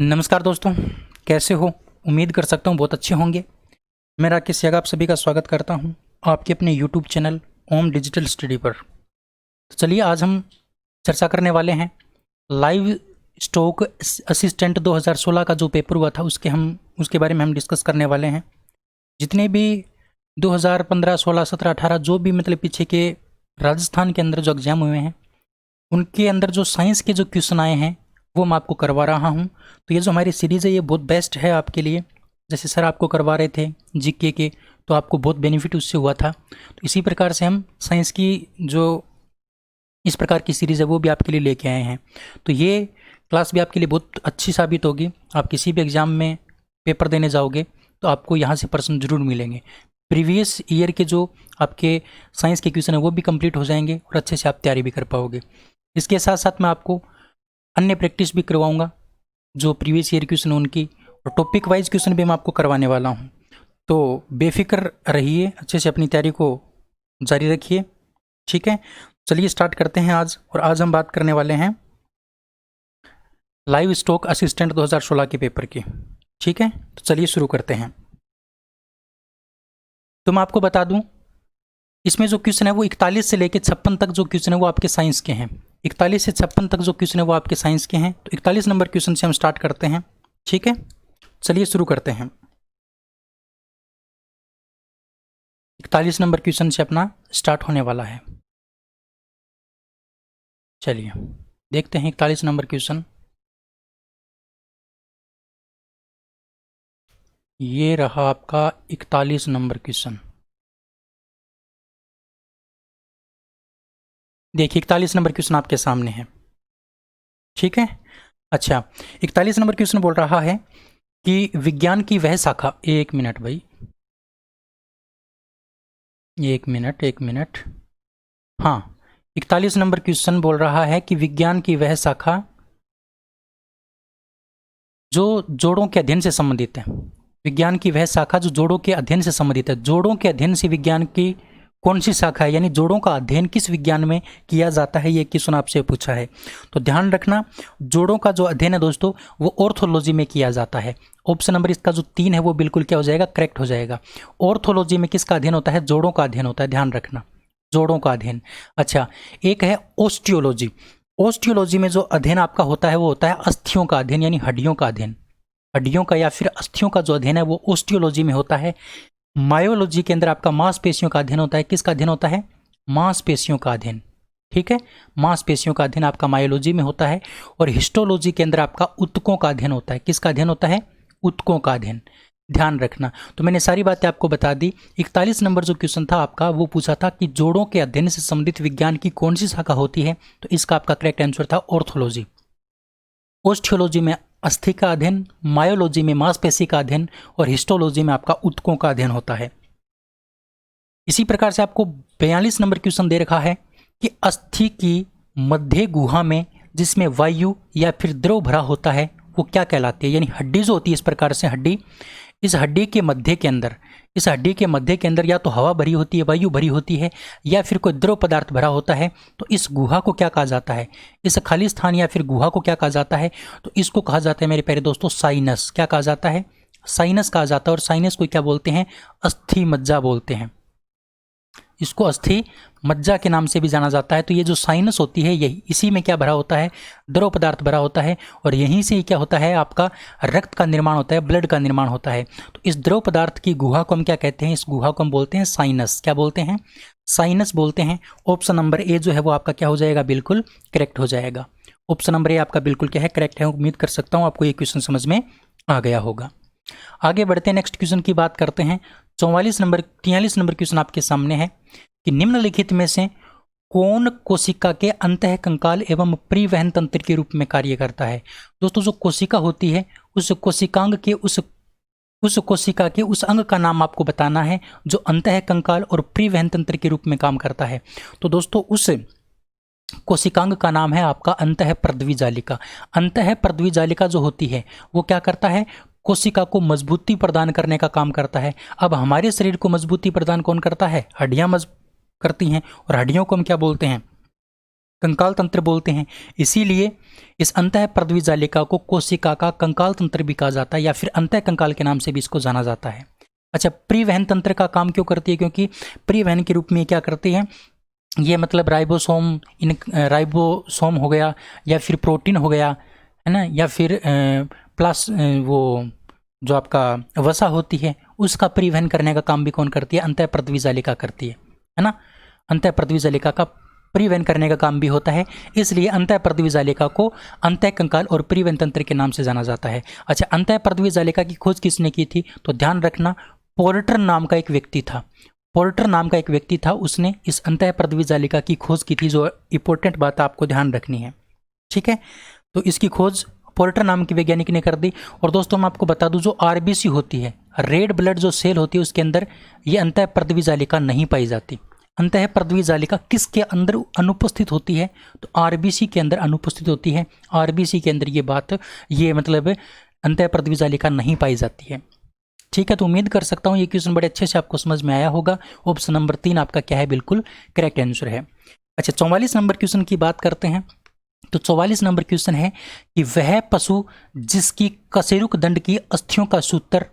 नमस्कार दोस्तों, कैसे हो? उम्मीद कर सकता हूँ बहुत अच्छे होंगे। मैं राकेश याग आप सभी का स्वागत करता हूँ आपके अपने यूट्यूब चैनल ओम डिजिटल स्टडी पर। तो चलिए आज हम चर्चा करने वाले हैं लाइव स्टॉक असिस्टेंट 2016 का जो पेपर हुआ था उसके बारे में हम डिस्कस करने वाले हैं। जितने भी 2015, 16, 17, 18 जो भी मतलब पीछे के राजस्थान के अंदर जो एग्ज़ाम हुए हैं उनके अंदर जो साइंस के जो क्वेश्चन आए हैं वो मैं आपको करवा रहा हूँ। तो ये जो हमारी सीरीज़ है ये बहुत बेस्ट है आपके लिए। जैसे सर आपको करवा रहे थे जीके के, तो आपको बहुत बेनिफिट उससे हुआ था। तो इसी प्रकार से हम साइंस की जो इस प्रकार की सीरीज़ है वो भी आपके लिए लेके आए हैं। तो ये क्लास भी आपके लिए बहुत अच्छी साबित होगी। आप किसी भी एग्ज़ाम में पेपर देने जाओगे तो आपको यहाँ से प्रश्न जरूर मिलेंगे। प्रीवियस ईयर के जो आपके साइंस के क्वेश्चन है वो भी कंप्लीट हो जाएंगे और अच्छे से आप तैयारी भी कर पाओगे। इसके साथ साथ मैं आपको अन्य प्रैक्टिस भी करवाऊंगा जो प्रीवियस ईयर क्वेश्चन उनकी, और टॉपिक वाइज क्वेश्चन भी मैं आपको करवाने वाला हूं। तो बेफिक्र रहिए, अच्छे से अपनी तैयारी को जारी रखिए। ठीक है, चलिए स्टार्ट करते हैं आज। और आज हम बात करने वाले हैं लाइव स्टॉक असिस्टेंट 2016 के पेपर की। ठीक है, तो चलिए शुरू करते हैं। तो मैं आपको बता दूं इसमें जो क्वेश्चन है वो 41 से लेकर 56 तक जो क्वेश्चन है वो आपके साइंस के हैं। 41 से 56 तक जो क्वेश्चन है वो आपके साइंस के हैं। तो 41 नंबर क्वेश्चन से हम स्टार्ट करते हैं। ठीक है, चलिए शुरू करते हैं। 41 नंबर क्वेश्चन से अपना स्टार्ट होने वाला है। चलिए देखते हैं 41 नंबर क्वेश्चन। ये रहा आपका 41 नंबर क्वेश्चन। देखिए 41 नंबर क्वेश्चन आपके सामने है। ठीक है, अच्छा 41 नंबर क्वेश्चन बोल रहा है कि विज्ञान की वह शाखा, एक मिनट भाई, एक मिनट, हाँ 41 नंबर क्वेश्चन बोल रहा है कि विज्ञान की वह शाखा जो जोड़ों के अध्ययन से संबंधित है। विज्ञान की वह शाखा जो जोड़ों के अध्ययन से संबंधित है। जोड़ों के अध्ययन से विज्ञान की कौन सी शाखा है, यानी जोड़ों का अध्ययन किस विज्ञान में किया जाता है, ये क्वेश्चन आपसे पूछा है। तो ध्यान रखना, जोड़ों का जो अध्ययन है दोस्तों वो ऑर्थोलॉजी में किया जाता है। ऑप्शन नंबर इसका जो 3 है वो बिल्कुल क्या हो जाएगा, करेक्ट हो जाएगा। ऑर्थोलॉजी में किसका अध्ययन होता है, जोड़ों का अध्ययन होता है। ध्यान रखना, जोड़ों का अध्ययन। अच्छा, एक है ओस्टियोलॉजी। ओस्टियोलॉजी में जो अध्ययन आपका होता है वो होता है अस्थियों का अध्ययन, यानी हड्डियों का अध्ययन। हड्डियों का या फिर अस्थियों का जो अध्ययन है वो ओस्टियोलॉजी में होता है। मायोलॉजी के अंदर आपका मांसपेशियों का अध्ययन होता है। किसका अध्ययन होता है, मांसपेशियों का अध्ययन। ठीक है, मांसपेशियों का अध्ययन आपका मायोलॉजी में होता है। और हिस्टोलॉजी के अंदर आपका ऊतकों का अध्ययन होता है। किसका अध्ययन होता है, ऊतकों का अध्ययन। ध्यान रखना, तो मैंने सारी बातें आपको बता दी। 41 नंबर जो क्वेश्चन था आपका वो पूछा था कि जोड़ों के अध्ययन से संबंधित विज्ञान की कौन सी शाखा होती है। तो इसका आपका करेक्ट आंसर था ऑर्थोलॉजी। ओस्टियोलॉजी में अस्थि का अध्ययन, मायोलॉजी में मांसपेशी का अध्ययन और हिस्टोलॉजी में आपका ऊतकों का अध्ययन होता है। इसी प्रकार से आपको 42 नंबर क्वेश्चन दे रखा है कि अस्थि की मध्य गुहा में जिसमें वायु या फिर द्रव भरा होता है वो क्या कहलाती है। यानी हड्डी जो होती है, इस प्रकार से हड्डी, इस हड्डी के मध्य के अंदर, इस हड्डी के मध्य के अंदर या तो हवा भरी होती है, वायु भरी होती है, या फिर कोई द्रव पदार्थ भरा होता है। तो इस गुहा को क्या कहा जाता है, इस खाली स्थान या फिर गुहा को क्या कहा जाता है। तो इसको कहा जाता है मेरे प्यारे दोस्तों साइनस। क्या कहा जाता है, साइनस कहा जाता है। और साइनस को क्या बोलते हैं, अस्थि मज्जा बोलते हैं। इसको अस्थि मज्जा के नाम से भी जाना जाता है। तो ये जो साइनस होती है यही, इसी में क्या भरा होता है, द्रव पदार्थ भरा होता है। और यहीं से क्या होता है, आपका रक्त का निर्माण होता है, ब्लड का निर्माण होता है। तो इस द्रव पदार्थ की गुहा को हम क्या कहते हैं, इस गुहा को हम बोलते हैं साइनस। क्या बोलते हैं, साइनस बोलते हैं। ऑप्शन नंबर ए जो है वो आपका क्या हो जाएगा, बिल्कुल करेक्ट हो जाएगा। ऑप्शन नंबर ए आपका बिल्कुल क्या है, करेक्ट है। उम्मीद कर सकता हूँ आपको ये क्वेश्चन समझ में आ गया होगा। आगे बढ़ते हैं, नेक्स्ट क्वेश्चन की बात करते हैं। 43 नंबर क्वेश्चन आपके सामने है कि निम्नलिखित में से कौन कोशिका के अंतःकंकाल एवं परिवहन तंत्र के रूप में कार्य करता है। दोस्तों जो कोशिका होती है उस कोशिकांग के उस कोशिका के उस अंग का नाम आपको बताना है जो अंतःकंकाल और परिवहन तंत्र के रूप में काम करता है। तो दोस्तों उस कोशिकांग का नाम है आपका अंतःप्रद्वी जालिका। अंतःप्रद्वी जालिका जो होती है वो क्या करता है, कोशिका को मजबूती प्रदान करने का काम करता है। अब हमारे शरीर को मजबूती प्रदान कौन करता है, हड्डियां करती हैं। और हड्डियों को हम क्या बोलते हैं, कंकाल तंत्र बोलते हैं। इसीलिए इस अंतः पृथ्वी जालिका को कोशिका का कंकाल तंत्र भी कहा जाता है या फिर अंतः कंकाल के नाम से भी इसको जाना जाता है। अच्छा, परिवहन तंत्र का काम क्यों करती है? क्योंकि परिवहन के रूप में क्या करती है ये, मतलब राइबोसोम हो गया या फिर प्रोटीन हो गया, है ना, या फिर वो जो आपका वसा होती है उसका परिवहन करने का काम भी कौन करती है? अंतः पृथ्वी जालिका करती है ना। अंतः पृथ्वी जालिका का परिवहन करने का काम भी होता है, इसलिए अंतः पृथ्वी जालिका को अंतः कंकाल और परिवहन तंत्र के नाम से जाना जाता है। अच्छा, अंतः पृथ्वी जालिका की खोज किसने की थी? तो ध्यान रखना, पोर्टर नाम का एक व्यक्ति था। पोर्टर नाम का एक व्यक्ति था, उसने इस अंतः पृथ्वी जालिका की खोज की थी। जो इंपॉर्टेंट बात आपको ध्यान रखनी है, ठीक है। तो इसकी खोज पोर्टर नाम के वैज्ञानिक ने कर दी। और दोस्तों मैं आपको बता दूं, जो आरबीसी होती है, रेड ब्लड जो सेल होती है, उसके अंदर ये अंतः पृथ्वी जालिका नहीं पाई जाती। अंतः पृथ्वी जालिका किसके अंदर अनुपस्थित होती है? तो आरबीसी के अंदर अनुपस्थित होती है। आरबीसी के अंदर ये मतलब अंतः पृथ्वी जालिका नहीं पाई जाती है, ठीक है। तो उम्मीद कर सकता हूँ ये क्वेश्चन बड़े अच्छे से आपको समझ में आया होगा। ऑप्शन नंबर 3 आपका क्या है? बिल्कुल करेक्ट आंसर है। अच्छा, 44 नंबर क्वेश्चन की बात करते हैं। तो 44 नंबर क्वेश्चन है कि वह पशु जिसकी कशेरुक दंड की अस्थियों का सूत्र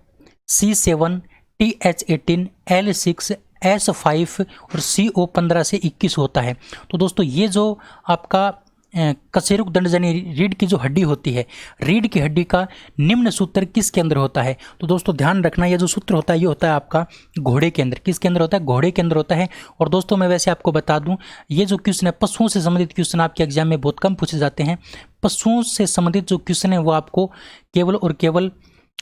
C7 TH18 L6 S5 और CO15 से 21 होता है। तो दोस्तों ये जो आपका कशेरुक दंड यानी रीढ़ की जो हड्डी होती है, रीढ़ की हड्डी का निम्न सूत्र किसके अंदर होता है? तो दोस्तों ध्यान रखना, ये जो सूत्र होता है ये होता है आपका घोड़े के अंदर। किसके अंदर होता है? घोड़े के अंदर होता है। और दोस्तों मैं वैसे आपको बता दूं, ये जो क्वेश्चन है पशुओं से संबंधित क्वेश्चन आपके एग्जाम में बहुत कम पूछे जाते हैं। पशुओं से संबंधित जो क्वेश्चन है वो आपको केवल और केवल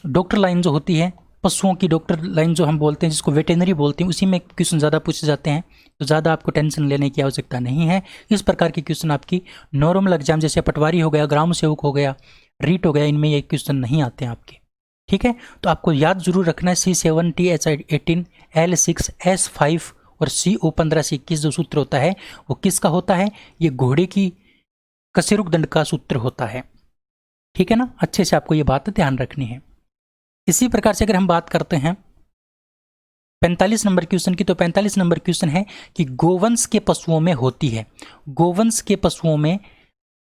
डॉक्टर लाइन जो होती है, पशुओं की डॉक्टर लाइन जो हम बोलते हैं, जिसको वेटेनरी बोलते हैं, उसी में क्वेश्चन ज़्यादा पूछे जाते हैं। तो ज़्यादा आपको टेंशन लेने की आवश्यकता नहीं है। इस प्रकार के क्वेश्चन आपकी नॉर्मल एग्जाम जैसे पटवारी हो गया, ग्राम सेवक हो गया, रीट हो गया, इनमें ये क्वेश्चन नहीं आते हैं आपके, ठीक है। तो आपको याद जरूर रखना है C7 TH18 L6 S5 और CO15 से 21 जो सूत्र होता है वो किसका होता है? ये घोड़े की कशेरुक दंड का सूत्र होता है, ठीक है ना। अच्छे से आपको ये बात ध्यान रखनी है। इसी प्रकार से अगर हम बात करते हैं 45 नंबर क्वेश्चन की, तो 45 नंबर क्वेश्चन है कि गोवंश के पशुओं में होती है, गोवंश के पशुओं में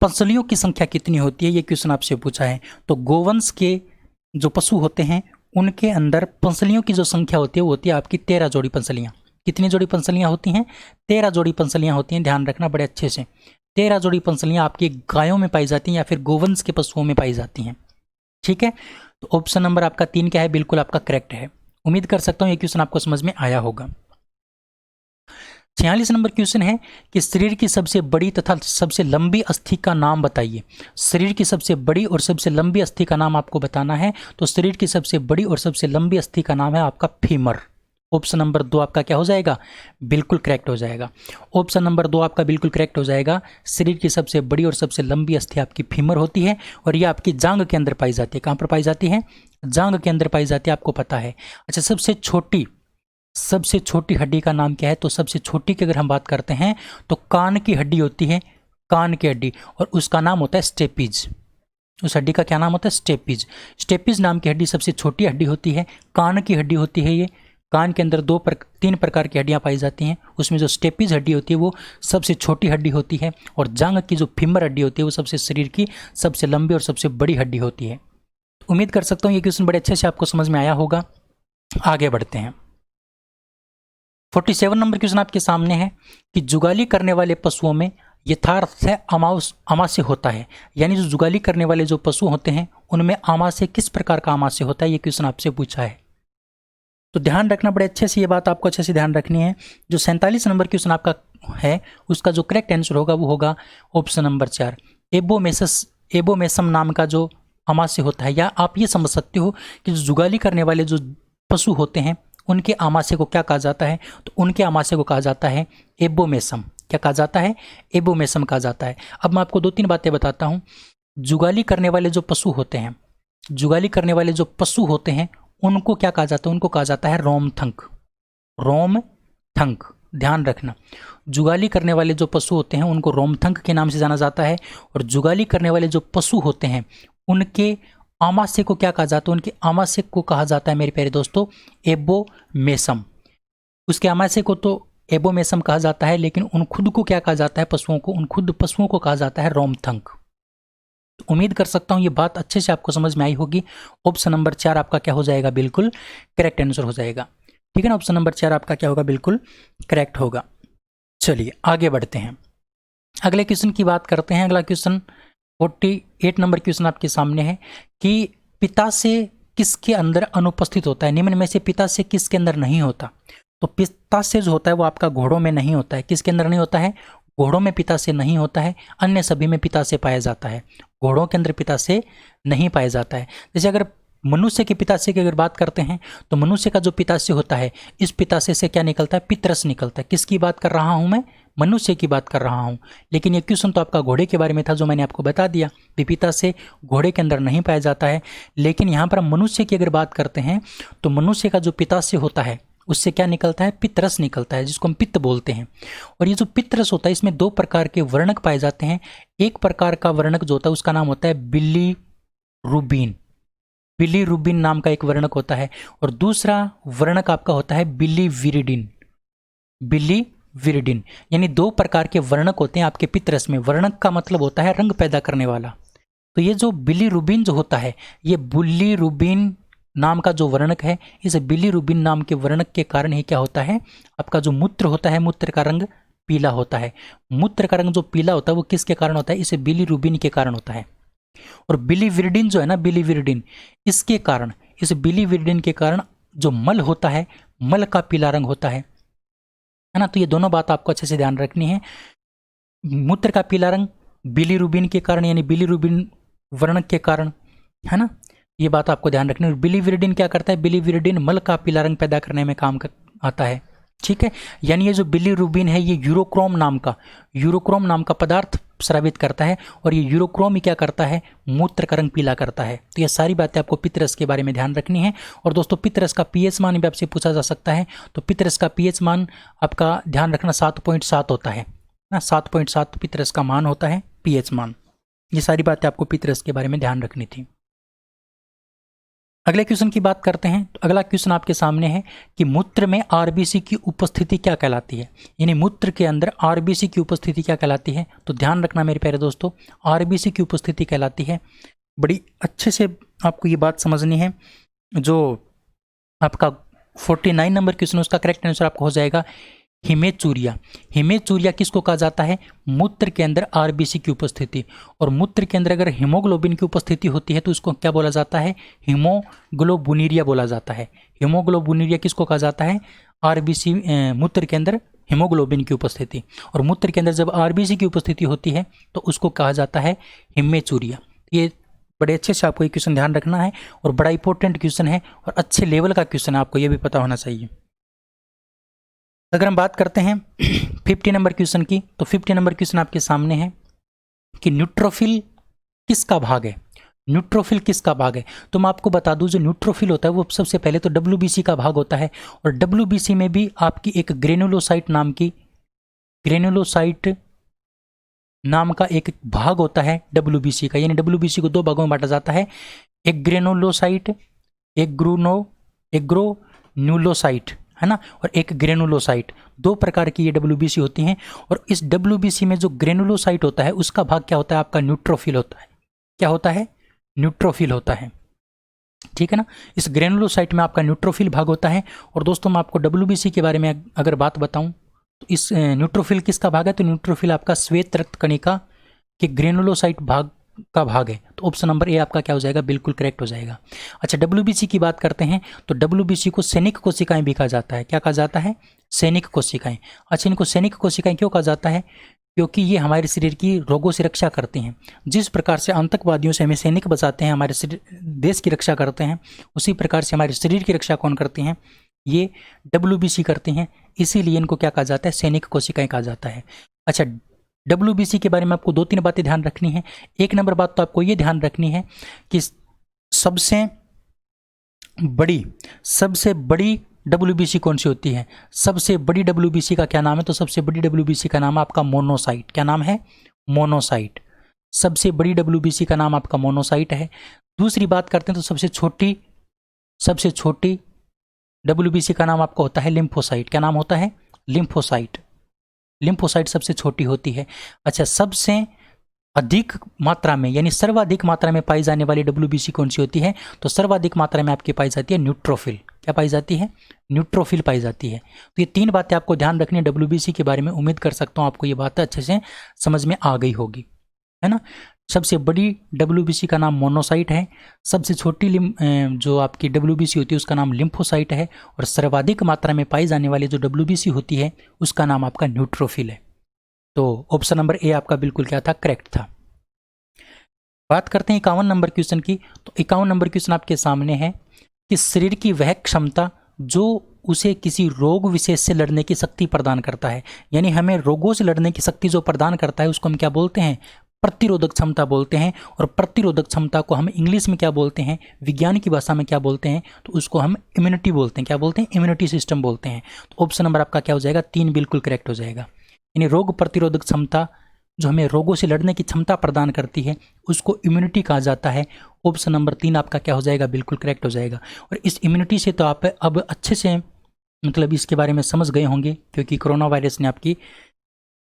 पसलियों की संख्या कितनी होती है? ये क्वेश्चन आपसे पूछा है। तो गोवंश के जो पशु होते हैं उनके अंदर पसलियों की जो संख्या होती है वो होती है आपकी 13 जोड़ी पंसलियाँ। कितनी जोड़ी पंसलियाँ होती हैं? 13 जोड़ी पंसलियाँ होती हैं। ध्यान रखना बड़े अच्छे से, 13 जोड़ी पंसलियाँ आपकी गायों में पाई जाती हैं या फिर गोवंश के पशुओं में पाई जाती हैं, ठीक है। तो ऑप्शन नंबर आपका 3 क्या है? बिल्कुल आपका करेक्ट है। उम्मीद कर सकता हूँ ये क्वेश्चन आपको समझ में आया होगा। 46 नंबर क्वेश्चन है कि शरीर की सबसे बड़ी तथा सबसे लंबी अस्थि का नाम बताइए। शरीर की सबसे बड़ी और सबसे लंबी अस्थि का नाम आपको बताना है। तो शरीर की सबसे बड़ी और सबसे लंबी अस्थि का नाम है आपका फीमर। ऑप्शन नंबर 2 आपका क्या हो जाएगा? बिल्कुल करेक्ट हो जाएगा। ऑप्शन नंबर 2 आपका बिल्कुल करेक्ट हो जाएगा। शरीर की सबसे बड़ी और सबसे लंबी अस्थि आपकी फीमर होती है और ये आपकी जांघ के अंदर पाई जाती है। कहाँ पर पाई जाती है? जांघ के अंदर पाई जाती है, आपको पता है। अच्छा, सबसे छोटी हड्डी का नाम क्या है? तो सबसे छोटी की अगर हम बात करते हैं तो कान की हड्डी होती है, कान की हड्डी, और उसका नाम होता है स्टेपीज। उस हड्डी का क्या नाम होता है? स्टेपीज। स्टेपीज नाम की हड्डी सबसे छोटी हड्डी होती है, कान की हड्डी होती है। ये कान के अंदर 3 प्रकार की हड्डियां पाई जाती हैं, उसमें जो स्टेपीज हड्डी होती है वो सबसे छोटी हड्डी होती है, और जांघ की जो फीमर हड्डी होती है वो सबसे शरीर की सबसे लंबी और सबसे बड़ी हड्डी होती है। उम्मीद कर सकता हूँ ये क्वेश्चन बड़े अच्छे से आपको समझ में आया होगा। आगे बढ़ते हैं। 47 नंबर क्वेश्चन आपके सामने है कि जुगाली करने वाले पशुओं में यथार्थ आमाशय होता है, यानी जो जुगाली करने वाले जो पशु होते हैं उनमें आमाशय किस प्रकार का आमाशय होता है? ये क्वेश्चन आपसे पूछा है। तो ध्यान रखना बड़े अच्छे से, ये बात आपको अच्छे से ध्यान रखनी है। जो 47 नंबर क्वेश्चन आपका है उसका जो करेक्ट आंसर होगा वो होगा ऑप्शन नंबर 4, एबोमेसम नाम का जो आमाशय होता है। या आप ये समझ सकते हो कि जो जुगाली करने वाले जो पशु होते हैं उनके आमाशय को क्या कहा जाता है? तो उनके आमाशय को कहा जाता है एबोमेसम। क्या कहा जाता है? एबोमेसम कहा जाता है। अब मैं आपको 2-3 बातें बताता हूँ। जुगाली करने वाले जो पशु होते हैं, जुगाली करने वाले जो पशु होते हैं उनको क्या कहा जाता है? उनको कहा जाता है रोमथंक। रोमथंक, ध्यान रखना। जुगाली करने वाले जो पशु होते हैं उनको रोमथंक के नाम से जाना जाता है, और जुगाली करने वाले जो पशु होते हैं उनके आमाशय को क्या कहा जाता है? उनके आमाशय को कहा जाता है मेरे प्यारे दोस्तों एबोमेसम। उसके आमाशय को तो एबोमेसम कहा जाता है, लेकिन उन खुद को क्या कहा जाता है पशुओं को, उन खुद पशुओं को कहा जाता है रोमथंक। उम्मीद कर सकता हूं ये बात अच्छे से आपको समझ में आई होगी। ऑप्शन नंबर 4 आपका क्या हो जाएगा, बिल्कुल करेक्ट आंसर हो जाएगा। ठीक है ना, ऑप्शन नंबर 4 आपका क्या होगा, बिल्कुल करेक्ट होगा। चलिए आगे बढ़ते हैं, अगले क्वेश्चन की बात करते हैं। अगला क्वेश्चन 48 नंबर क्वेश्चन आपके सामने है कि पिता से किसके अंदर अनुपस्थित होता है, निम्न में से पिता से किसके अंदर नहीं होता। तो पिता से जो होता है वो आपका घोड़ों में नहीं होता है। किसके अंदर नहीं होता है, घोड़ों में पिता से नहीं होता है, अन्य सभी में पिता से पाया जाता है। घोड़ों के अंदर पिता से नहीं पाया जाता है। जैसे अगर मनुष्य के पिताशय की अगर बात करते हैं तो मनुष्य का जो पिताशय होता है, इस पिताशय से क्या निकलता है, पितरस निकलता है। किसकी बात कर रहा हूं मैं, मनुष्य की बात कर रहा हूं। लेकिन ये क्वेश्चन तो आपका घोड़े के बारे में था, जो मैंने आपको बता दिया कि पिताशय घोड़े के अंदर नहीं पाया जाता है। लेकिन यहाँ पर हम मनुष्य की अगर बात करते हैं तो मनुष्य का जो पिताशय होता है उससे क्या निकलता है, पितरस निकलता है, जिसको हम पित्त बोलते हैं। और ये जो पितरस होता है इसमें 2 प्रकार के वर्णक पाए जाते हैं। एक प्रकार का वर्णक जो होता है उसका नाम होता है बिलीरुबिन, बिलीरुबिन नाम का एक वर्णक होता है। और दूसरा वर्णक आपका होता है बिलीविरिडिन, बिलीविरिडिन। यानी 2 प्रकार के वर्णक होते हैं आपके पितरस में। वर्णक का मतलब होता है रंग पैदा करने वाला। तो ये जो बिलीरुबिन जो होता है, ये बिलीरुबिन नाम का जो वर्णक है, इस बिलीरुबिन नाम के वर्णक के कारण ही क्या होता है, आपका जो मूत्र होता है, मूत्र का रंग पीला होता है। मूत्र का रंग जो पीला होता है वो किसके कारण होता है, इसे बिलीरुबिन के कारण होता है। और बिलीविरिडिन जो है ना, बिलीविरिडिन, इसके कारण, इस बिलीविरिडिन के कारण जो मल होता है, मल का पीला रंग होता है ना। तो ये दोनों बात आपको अच्छे से ध्यान रखनी है। मूत्र का पीला रंग बिलीरुबिन के कारण, यानी बिलीरुबिन वर्णक के कारण, है ना, ये बात आपको ध्यान रखनी है। बिलीविरिडिन क्या करता है, बिलीविरिडिन मल का पीला रंग पैदा करने में काम आता है। ठीक है, यानी ये जो बिलीरुबिन है ये यूरोक्रोम नाम का पदार्थ स्रावित करता है। और ये यूरोक्रोम ही क्या करता है, मूत्र का रंग पीला करता है। तो ये सारी बातें आपको पितरस के बारे में ध्यान रखनी है। और दोस्तों पितरस का पीएच मान भी आपसे पूछा जा सकता है। तो पितरस का पीएच मान आपका ध्यान रखना 7.7 होता है ना, 7.7 पितरस का मान होता है, पीएच मान। ये सारी बातें आपको पितरस के बारे में ध्यान रखनी थी। अगले क्वेश्चन की बात करते हैं। तो अगला क्वेश्चन आपके सामने है कि मूत्र में आरबीसी की उपस्थिति क्या कहलाती है, यानी मूत्र के अंदर आरबीसी की उपस्थिति क्या कहलाती है। तो ध्यान रखना मेरे प्यारे दोस्तों, आरबीसी की उपस्थिति कहलाती है, बड़ी अच्छे से आपको ये बात समझनी है। जो आपका 49 नंबर क्वेश्चन उसका करेक्ट आंसर आपको हो जाएगा हिमेचूरिया। हिमेचूरिया किसको कहा जाता है, मूत्र के अंदर आरबीसी की उपस्थिति। और मूत्र के अंदर अगर हीमोग्लोबिन की उपस्थिति होती है तो उसको क्या बोला जाता है, हीमोग्लोबुनीरिया बोला जाता है। हीमोग्लोबुनीरिया किसको कहा जाता है, आरबीसी, मूत्र के अंदर हीमोग्लोबिन की उपस्थिति। और मूत्र के अंदर जब आरबीसी की उपस्थिति होती है तो उसको कहा जाता है हिमेचूरिया। ये बड़े अच्छे से आपको ये क्वेश्चन ध्यान रखना है और बड़ा इंपॉर्टेंट क्वेश्चन है और अच्छे लेवल का क्वेश्चन है, आपको ये भी पता होना चाहिए। अगर हम बात करते हैं 50 नंबर क्वेश्चन की, तो 50 नंबर क्वेश्चन आपके सामने है कि न्यूट्रोफिल किसका भाग है। न्यूट्रोफिल किसका भाग है, तो मैं आपको बता दूं जो न्यूट्रोफिल होता है वो सबसे पहले तो डब्ल्यूबीसी का भाग होता है। और डब्ल्यूबीसी में भी आपकी एक ग्रेनुलोसाइट नाम का एक भाग होता है डब्ल्यूबीसी का। यानी डब्ल्यूबीसी को 2 भागों में बांटा जाता है, एक ग्रेनुलोसाइट, एक ग्रेन्युलोसाइट, है ना, और एक ग्रेनुलोसाइट। 2 प्रकार की ये डब्ल्यूबीसी होती हैं। और इस डब्ल्यूबीसी में जो ग्रेनुलोसाइट होता है उसका भाग क्या होता है, आपका न्यूट्रोफिल होता है। क्या होता है, न्यूट्रोफिल होता है। ठीक है ना, इस ग्रेनुलोसाइट में आपका न्यूट्रोफिल भाग होता है। और दोस्तों मैं आपको डब्ल्यूबीसी के बारे में अगर बात बताऊं तो इस न्यूट्रोफिल किसका भाग है, तो न्यूट्रोफिल आपका श्वेत रक्त कणिका के ग्रेनुलोसाइट भाग का भाग है। तो ऑप्शन नंबर ए आपका क्या हो जाएगा, बिल्कुल करेक्ट हो जाएगा। अच्छा, डब्ल्यूबीसी की बात करते हैं तो डब्ल्यूबीसी को सैनिक कोशिकाएं भी कहा जाता है। क्या कहा जाता है, सैनिक कोशिकाएं। अच्छा, इनको सैनिक कोशिकाएं क्यों कहा जाता है, क्योंकि ये हमारे शरीर की रोगों से रक्षा करती हैं। जिस प्रकार से आतंकवादियों से हमें सैनिक बचाते हैं, हमारे देश की रक्षा करते हैं, उसी प्रकार से हमारे शरीर की रक्षा कौन करते हैं, ये डब्ल्यूबीसी करते हैं। इसीलिए इनको क्या कहा जाता है, सैनिक कोशिकाएं कहा जाता है। अच्छा, डब्ल्यूबीसी के बारे में आपको 2-3 बातें ध्यान रखनी है। एक नंबर बात तो आपको ये ध्यान रखनी है कि सबसे बड़ी डब्ल्यूबीसी कौन सी होती है। सबसे बड़ी डब्ल्यूबीसी का क्या नाम है, तो सबसे बड़ी डब्ल्यूबीसी का नाम है आपका मोनोसाइट। क्या नाम है, मोनोसाइट। सबसे बड़ी डब्ल्यूबीसी का नाम आपका मोनोसाइट है। दूसरी बात करते हैं तो सबसे छोटी डब्ल्यूबीसी का नाम आपका होता है लिम्फोसाइट। क्या नाम होता है, लिम्फोसाइट। लिम्फोसाइट सबसे छोटी होती है। अच्छा, सबसे अधिक मात्रा में यानी सर्वाधिक मात्रा में पाई जाने वाली WBC कौन सी होती है? तो सर्वाधिक मात्रा में आपकी पाई जाती है न्यूट्रोफिल। क्या पाई जाती है? न्यूट्रोफिल पाई जाती है। तो ये 3 बातें आपको ध्यान रखनी है WBC के बारे में। उम्मीद कर सकता हूँ आपको ये बातें अच्छे से समझ में आ गई होगी, है ना। सबसे बड़ी WBC का नाम मोनोसाइट है, सबसे छोटी जो आपकी WBC होती है उसका नाम लिम्फोसाइट है, और सर्वाधिक मात्रा में पाई जाने वाली जो WBC होती है उसका नाम आपका न्यूट्रोफिल है। तो ऑप्शन नंबर ए आपका बिल्कुल क्या था? करेक्ट था। बात करते हैं 51 नंबर क्वेश्चन की। तो 51 नंबर क्वेश्चन आपके सामने है कि शरीर की वह क्षमता जो उसे किसी रोग विशेष से लड़ने की शक्ति प्रदान करता है, यानी हमें रोगों से लड़ने की शक्ति जो प्रदान करता है उसको हम क्या बोलते हैं? प्रतिरोधक क्षमता बोलते हैं। और प्रतिरोधक क्षमता को हम इंग्लिश में क्या बोलते हैं? विज्ञान की भाषा में क्या बोलते हैं? तो उसको हम इम्यूनिटी बोलते हैं। क्या बोलते हैं? इम्यूनिटी सिस्टम बोलते हैं। तो ऑप्शन नंबर आपका क्या हो जाएगा? 3 बिल्कुल करेक्ट हो जाएगा। यानी रोग प्रतिरोधक क्षमता जो हमें रोगों से लड़ने की क्षमता प्रदान करती है उसको इम्यूनिटी कहा जाता है। ऑप्शन नंबर 3 आपका क्या हो जाएगा? बिल्कुल करेक्ट हो जाएगा। और इस इम्यूनिटी से तो आप अब अच्छे से मतलब इसके बारे में समझ गए होंगे, क्योंकि कोरोना वायरस ने आपकी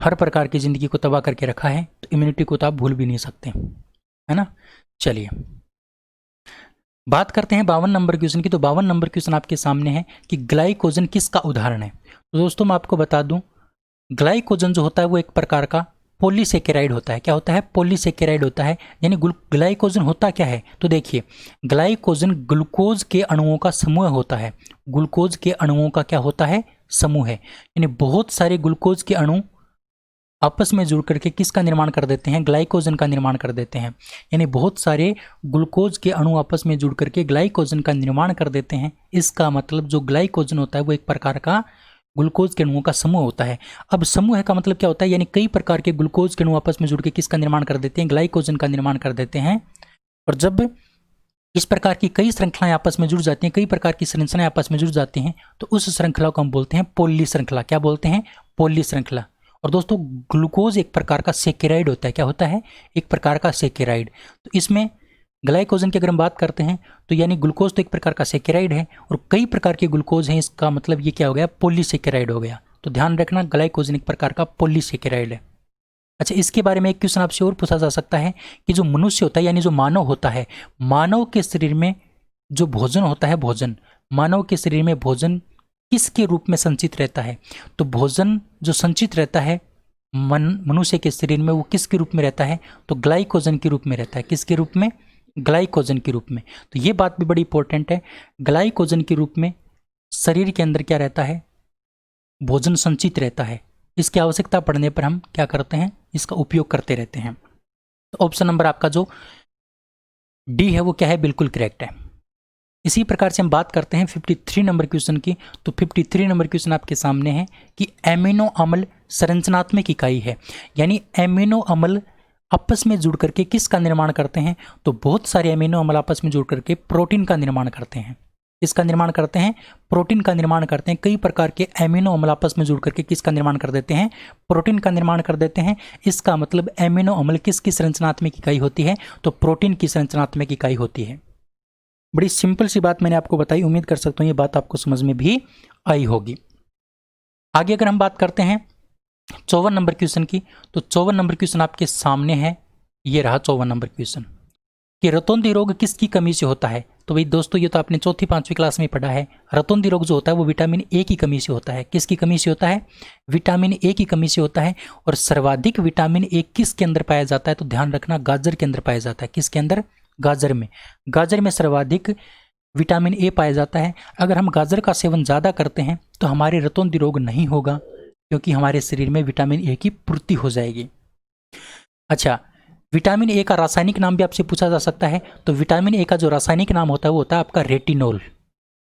हर प्रकार की ज़िंदगी को तबाह करके रखा है, तो इम्यूनिटी को तो आप भूल भी नहीं सकते, है ना। चलिए बात करते हैं 52 नंबर क्वेश्चन की। तो 52 नंबर क्वेश्चन आपके सामने है कि ग्लाइकोजन किसका उदाहरण है? तो दोस्तों मैं आपको बता दूं, ग्लाइकोजन जो होता है वो एक प्रकार का पॉलीसेकेराइड होता है। क्या होता है? पॉलीसेकेराइड होता है। यानी ग्लाइकोजन होता क्या है? तो देखिए, ग्लाइकोजन ग्लूकोज के अणुओं का समूह होता है। ग्लूकोज के अणुओं का क्या होता है? समूह है। यानी बहुत सारे ग्लूकोज के अणु आपस में जुड़ करके किसका निर्माण कर देते हैं? ग्लाइकोजन का निर्माण कर देते हैं। यानी बहुत सारे ग्लूकोज के अणु आपस में जुड़ करके ग्लाइकोजन का निर्माण कर देते हैं। इसका मतलब जो ग्लाइकोजन होता है वो एक प्रकार का ग्लूकोज के अणुओं का समूह होता है। अब समूह का मतलब क्या होता है? यानी कई प्रकार के ग्लूकोज के अणु आपस में जुड़ के किसका निर्माण कर देते हैं? ग्लाइकोजन का निर्माण कर देते हैं। और जब इस प्रकार की कई श्रृंखलाएं आपस में जुड़ जाती हैं, कई प्रकार की संरचनाएं आपस में जुड़ जाती हैं, तो उस श्रृंखला को हम बोलते हैं पॉली श्रृंखला। क्या बोलते हैं? पॉली श्रृंखला। और दोस्तों ग्लूकोज एक प्रकार का सेकेराइड होता है। क्या होता है? एक प्रकार का सेकेराइड। तो इसमें ग्लाइकोजन की अगर हम बात करते हैं तो यानी ग्लूकोज तो एक प्रकार का सेकेराइड है और कई प्रकार के ग्लूकोज हैं, इसका मतलब ये क्या हो गया? पॉलीसेकेराइड हो गया। तो ध्यान रखना, ग्लाइकोजन एक प्रकार का पॉलीसेकेराइड है। अच्छा, इसके बारे में एक क्वेश्चन आपसे और पूछा जा सकता है कि जो मनुष्य होता है यानी जो मानव होता है, मानव के शरीर में जो भोजन होता है, भोजन, मानव के शरीर में भोजन किसके रूप में संचित रहता है? तो भोजन जो संचित रहता है मनुष्य के शरीर में वो किसके रूप में रहता है? तो ग्लाइकोजन के रूप में रहता है। किसके रूप में? ग्लाइकोजन के रूप में। तो ये बात भी बड़ी इंपॉर्टेंट है, ग्लाइकोजन के रूप में शरीर के अंदर क्या रहता है? भोजन संचित रहता है। इसकी आवश्यकता पड़ने पर हम क्या करते हैं? इसका उपयोग करते रहते हैं। तो ऑप्शन नंबर आपका जो डी है वो क्या है? बिल्कुल करेक्ट है। इसी प्रकार से हम बात करते हैं 53 नंबर क्वेश्चन की। तो 53 नंबर क्वेश्चन आपके सामने है कि एमिनो अम्ल संरचनात्मक इकाई है, यानी एमिनो अम्ल आपस में जुड़ करके किसका निर्माण करते हैं? तो बहुत सारे एमिनो अम्ल आपस में जुड़ करके प्रोटीन का निर्माण करते हैं। किसका निर्माण करते हैं? प्रोटीन का निर्माण करते हैं। कई प्रकार के एमिनो अम्ल आपस में जुड़ करके किसका निर्माण कर देते हैं? प्रोटीन का निर्माण कर देते हैं। इसका मतलब एमिनो अम्ल किसकी संरचनात्मक इकाई होती है? तो प्रोटीन की संरचनात्मक इकाई होती है। बड़ी सिंपल सी बात मैंने आपको बताई, उम्मीद कर सकता हूँ ये बात आपको समझ में भी आई होगी। आगे अगर हम बात करते हैं 54 नंबर क्वेश्चन की, तो 54 नंबर क्वेश्चन आपके सामने है। ये रहा 54 नंबर क्वेश्चन कि रतौंधी रोग किसकी कमी से होता है? तो भाई दोस्तों ये तो आपने 4th 5वीं क्लास में पढ़ा है। रतौंधी रोग जो होता है वो विटामिन ए की कमी से होता है। किसकी कमी से होता है? विटामिन ए की कमी से होता है। और सर्वाधिक विटामिन ए किसके अंदर पाया जाता है? तो ध्यान रखना, गाजर के अंदर पाया जाता है। किसके अंदर? गाजर में। गाजर में सर्वाधिक विटामिन ए पाया जाता है। अगर हम गाजर का सेवन ज़्यादा करते हैं तो हमारे रतौंधी रोग नहीं होगा, क्योंकि हमारे शरीर में विटामिन ए की पूर्ति हो जाएगी। अच्छा, विटामिन ए का रासायनिक नाम भी आपसे पूछा जा सकता है। तो विटामिन ए का जो रासायनिक नाम होता है वो होता है आपका रेटिनोल।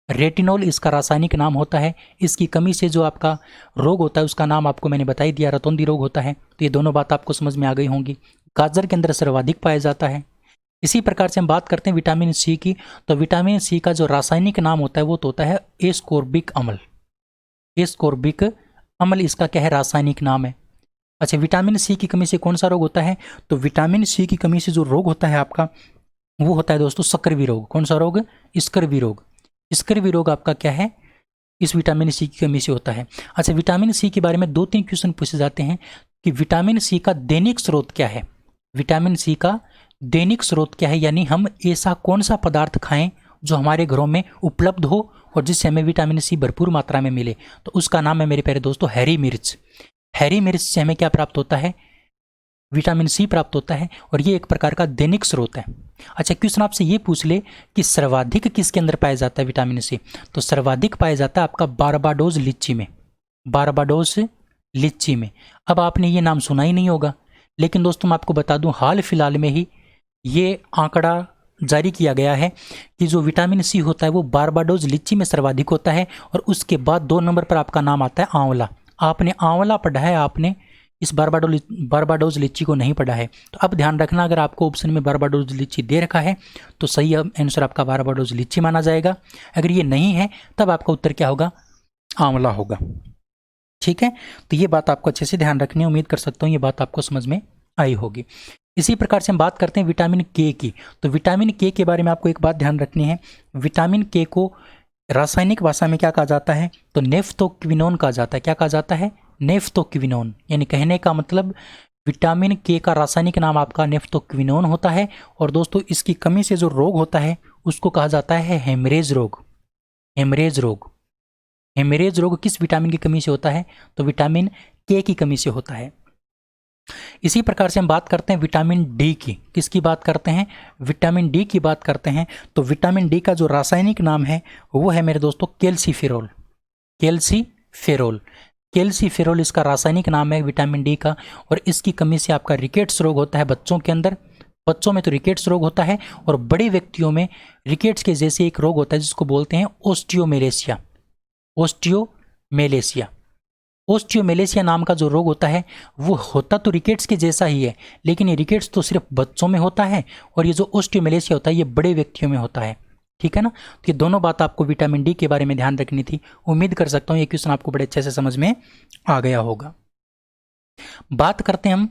रेटिनोल इसका रासायनिक नाम होता है। इसकी कमी से जो आपका रोग होता है उसका नाम आपको मैंने बता ही दिया, रतौंधी रोग होता है। तो ये दोनों बात आपको समझ में आ गई होंगी। गाजर के अंदर सर्वाधिक पाया जाता है। इसी प्रकार से हम बात करते हैं विटामिन सी की। तो विटामिन सी का जो रासायनिक नाम होता है वो तो होता है एस्कोर्बिक अम्ल। एस्कोर्बिक अम्ल इसका क्या है? रासायनिक नाम है। अच्छा, विटामिन सी की कमी से कौन सा रोग होता है? तो विटामिन सी की कमी से जो रोग होता है आपका वो होता है दोस्तों स्कर्वी रोग। कौन सा रोग? स्कर्वी रोग। स्कर्वी रोग आपका क्या है? इस विटामिन सी की कमी से होता है। अच्छा, विटामिन सी के बारे में 2-3 क्वेश्चन पूछे जाते हैं कि विटामिन सी का दैनिक स्रोत क्या है। विटामिन सी का दैनिक स्रोत क्या है, यानी हम ऐसा कौन सा पदार्थ खाएं जो हमारे घरों में उपलब्ध हो और जिससे हमें विटामिन सी भरपूर मात्रा में मिले। तो उसका नाम है मेरे प्यारे दोस्तों हरी मिर्च। हरी मिर्च से हमें क्या प्राप्त होता है, विटामिन सी प्राप्त होता है और ये एक प्रकार का दैनिक स्रोत है। अच्छा, क्वेश्चन आपसे ये पूछ ले कि सर्वाधिक किसके अंदर पाया जाता है विटामिन सी, तो सर्वाधिक पाया जाता है आपका बारबाडोस लीची में, बारबाडोस लीची में। अब आपने ये नाम सुना ही नहीं होगा, लेकिन दोस्तों मैं आपको बता दूं हाल फिलहाल में ही ये आंकड़ा जारी किया गया है कि जो विटामिन सी होता है वो बारबाडोस लीची में सर्वाधिक होता है और उसके बाद 2 नंबर पर आपका नाम आता है आंवला। आपने आंवला पढ़ा है, आपने इस बारबाडोस लीची को नहीं पढ़ा है। तो अब ध्यान रखना, अगर आपको ऑप्शन में बारबाडोस लीची दे रखा है तो सही आंसर आपका बारबाडोस लीची माना जाएगा। अगर ये नहीं है तब आपका उत्तर क्या होगा, आंवला होगा। ठीक है, तो ये बात आपको अच्छे से ध्यान रखनी है। उम्मीद कर सकता हूँ ये बात आपको समझ में आई होगी। इसी प्रकार से हम बात करते हैं विटामिन के की। तो विटामिन के के बारे में आपको एक बात ध्यान रखनी है, विटामिन के को रासायनिक भाषा में क्या कहा जाता है, तो नेफ्थोक्विनोन कहा जाता है। क्या कहा जाता है, नेफ्थोक्विनोन। यानी कहने का मतलब विटामिन के का रासायनिक नाम आपका नेफ्थोक्विनोन होता है। और दोस्तों इसकी कमी से जो रोग होता है उसको कहा जाता है हेमरेज रोग। हेमरेज रोग, हेमरेज रोग किस विटामिन की कमी से होता है, तो विटामिन के की कमी से होता है। इसी प्रकार से हम बात करते हैं विटामिन डी की। किसकी बात करते हैं, विटामिन डी की बात करते हैं। तो विटामिन डी का जो रासायनिक नाम है वो है मेरे दोस्तों कैल्सीफेरोल। कैल्सीफेरोल, कैल्सीफेरोल इसका रासायनिक नाम है विटामिन डी का। और इसकी कमी से आपका रिकेट्स रोग होता है बच्चों के अंदर। बच्चों में तो रिकेट्स रोग होता है और बड़े व्यक्तियों में रिकेट्स के जैसे एक रोग होता है जिसको बोलते हैं ओस्टियोमेलेशिया। ओस्टियोमेलेशिया, ओस्टियोमेलेशिया नाम का जो रोग होता है वो होता तो रिकेट्स के जैसा ही है, लेकिन ये रिकेट्स तो सिर्फ बच्चों में होता है और ये जो ओस्टियोमेलेशिया होता है ये बड़े व्यक्तियों में होता है। ठीक है ना, तो ये दोनों बात आपको विटामिन डी के बारे में ध्यान रखनी थी। उम्मीद कर सकता हूँ ये क्वेश्चन आपको बड़े अच्छे से समझ में आ गया होगा। बात करते हैं हम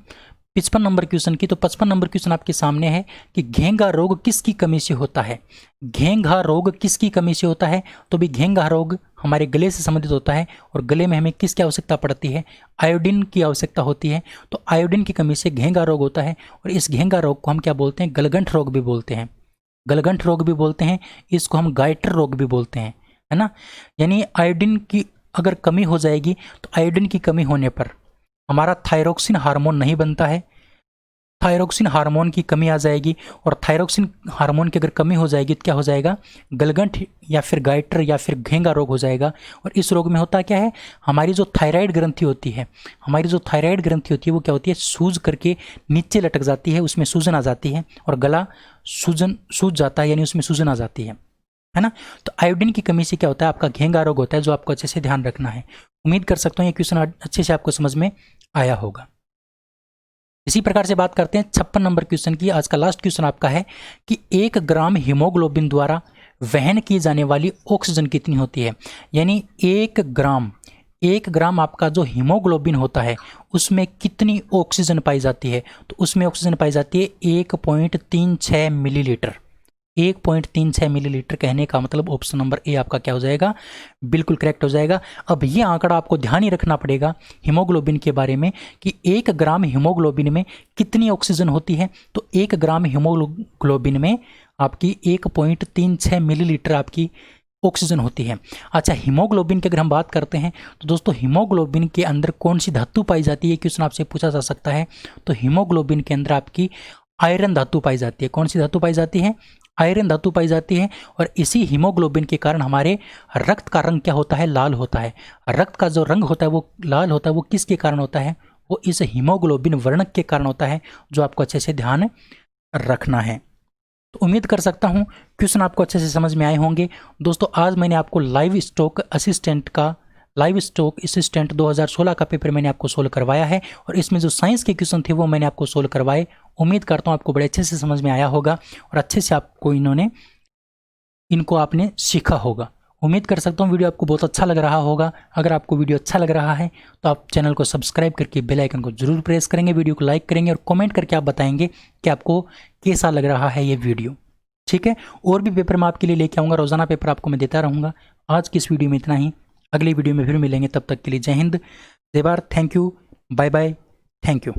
55 नंबर क्वेश्चन की। तो 55 नंबर क्वेश्चन आपके सामने है कि घेंघा रोग किसकी कमी से होता है। घेंघा रोग किसकी कमी से होता है, तो भी घेंघा रोग हमारे गले से संबंधित होता है और गले में हमें किसकी आवश्यकता पड़ती है, आयोडीन की आवश्यकता होती है। तो आयोडीन की कमी से घेंघा रोग होता है और इस घेंघा रोग को हम क्या बोलते हैं, गलगंठ रोग भी बोलते हैं। गलगंठ रोग भी बोलते हैं, इसको हम गाइटर रोग भी बोलते हैं, है ना। यानी आयोडीन की अगर कमी हो जाएगी तो आयोडीन की कमी होने पर हमारा थायरोक्सिन हार्मोन नहीं बनता है, थायरोक्सिन हार्मोन की कमी आ जाएगी और थायरोक्सिन हार्मोन की अगर कमी हो जाएगी तो क्या हो जाएगा, गलगंठ या फिर गाइटर या फिर घेंघा रोग हो जाएगा। और इस रोग में होता क्या है, हमारी जो थायराइड ग्रंथि होती है, हमारी जो थायराइड ग्रंथि होती है वो क्या होती है, सूज करके नीचे लटक जाती है, उसमें सूजन आ जाती है और गला सूज जाता है, यानी उसमें सूजन आ जाती है ना। तो आयोडीन की कमी से क्या होता है, आपका घेंघा रोग होता है, जो आपको अच्छे से ध्यान रखना है। उम्मीद कर सकता हूँ ये क्वेश्चन अच्छे से आपको समझ में आया होगा। इसी प्रकार से बात करते हैं 56 नंबर क्वेश्चन की। आज का लास्ट क्वेश्चन आपका है कि 1 ग्राम हीमोग्लोबिन द्वारा वहन की जाने वाली ऑक्सीजन कितनी होती है। यानी 1 ग्राम आपका जो हीमोग्लोबिन होता है उसमें कितनी ऑक्सीजन पाई जाती है, तो उसमें ऑक्सीजन पाई जाती है 1.36 मिलीलीटर। 1.36 मिलीलीटर कहने का मतलब ऑप्शन नंबर ए आपका क्या हो जाएगा, बिल्कुल करेक्ट हो जाएगा। अब ये आंकड़ा आपको ध्यान ही रखना पड़ेगा हीमोग्लोबिन के बारे में कि 1 ग्राम हीमोग्लोबिन में कितनी ऑक्सीजन होती है। तो 1 ग्राम हीमोग्लोबिन में आपकी 1.36 मिलीलीटर आपकी ऑक्सीजन होती है। अच्छा, हीमोग्लोबिन की अगर हम बात करते हैं तो दोस्तों हीमोग्लोबिन के अंदर कौन सी धातु पाई जाती है, क्वेश्चन आपसे पूछा जा सकता है। तो हीमोग्लोबिन के अंदर आपकी आयरन धातु पाई जाती है। कौन सी धातु पाई जाती है, आयरन धातु पाई जाती है। और इसी हीमोग्लोबिन के कारण हमारे रक्त का रंग क्या होता है, लाल होता है। रक्त का जो रंग होता है वो लाल होता है, वो किसके कारण होता है, वो इस हीमोग्लोबिन वर्णक के कारण होता है, जो आपको अच्छे से ध्यान रखना है। तो उम्मीद कर सकता हूँ क्वेश्चन आपको अच्छे से समझ में आए होंगे। दोस्तों आज मैंने आपको लाइव स्टॉक असिस्टेंट 2016 का पेपर मैंने आपको सोल्व करवाया है और इसमें जो साइंस के क्वेश्चन थे वो मैंने आपको सोल्व करवाए। उम्मीद करता हूँ आपको बड़े अच्छे से समझ में आया होगा और अच्छे से आपको इनको आपने सीखा होगा। उम्मीद कर सकता हूँ वीडियो आपको बहुत अच्छा लग रहा होगा। अगर आपको वीडियो अच्छा लग रहा है तो आप चैनल को सब्सक्राइब करके बेल आइकन को जरूर प्रेस करेंगे, वीडियो को लाइक करेंगे और कमेंट करके आप बताएंगे कि आपको कैसा लग रहा है ये वीडियो। ठीक है, और भी पेपर मैं आपके लिए लेके आऊँगा, रोजाना पेपर आपको मैं देता रहूँगा। आज की इस वीडियो में इतना ही। अगली वीडियो में फिर मिलेंगे, तब तक के लिए जय हिंद, जय Bharat, thank you, bye bye, thank you.